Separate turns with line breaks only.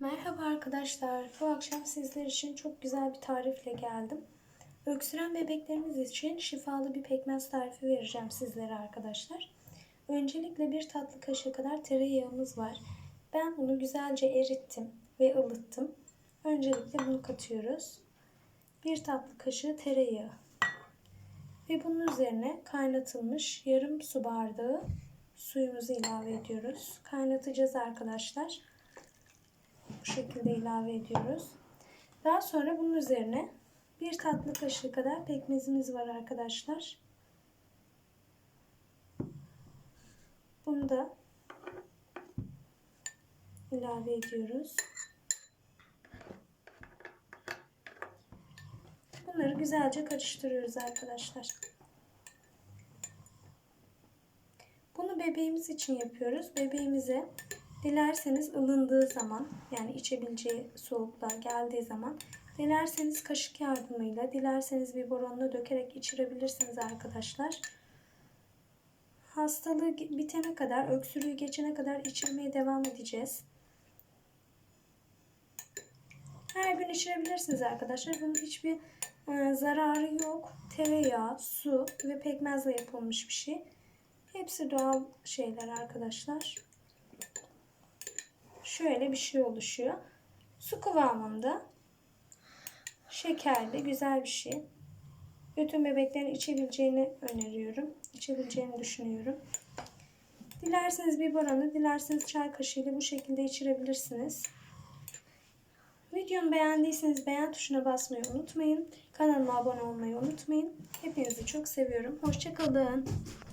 Merhaba arkadaşlar. Bu akşam sizler için çok güzel bir tarifle geldim. Öksüren bebeklerimiz için şifalı bir pekmez tarifi vereceğim sizlere arkadaşlar. Öncelikle bir tatlı kaşığı kadar tereyağımız var. Ben bunu güzelce erittim ve ılıttım. Öncelikle bunu katıyoruz. Bir tatlı kaşığı tereyağı. Ve bunun üzerine kaynatılmış yarım su bardağı suyumuzu ilave ediyoruz. Kaynatacağız arkadaşlar. Bu şekilde ilave ediyoruz. Daha sonra bunun üzerine bir tatlı kaşığı kadar pekmezimiz var arkadaşlar. Bunu da ilave ediyoruz. Bunları güzelce karıştırıyoruz arkadaşlar. Bunu bebeğimiz için yapıyoruz. Bebeğimize dilerseniz ılındığı zaman, yani içebileceği soğukluğa geldiği zaman, dilerseniz kaşık yardımıyla, dilerseniz bir biberonla dökerek içirebilirsiniz arkadaşlar. Hastalığı bitene kadar, öksürüğü geçene kadar içirmeye devam edeceğiz. Her gün içirebilirsiniz arkadaşlar. Bunun hiçbir zararı yok. Tereyağı, su ve pekmezle yapılmış bir şey. Hepsi doğal şeyler arkadaşlar. Şöyle bir şey oluşuyor. Su kıvamında, şekerli, güzel bir şey. Bütün bebeklerin içebileceğini öneriyorum. İçebileceğini düşünüyorum. Dilerseniz bir baronu, dilerseniz çay kaşığıyla bu şekilde içirebilirsiniz. Videomu beğendiyseniz beğen tuşuna basmayı unutmayın. Kanalıma abone olmayı unutmayın. Hepinizi çok seviyorum. Hoşça kalın.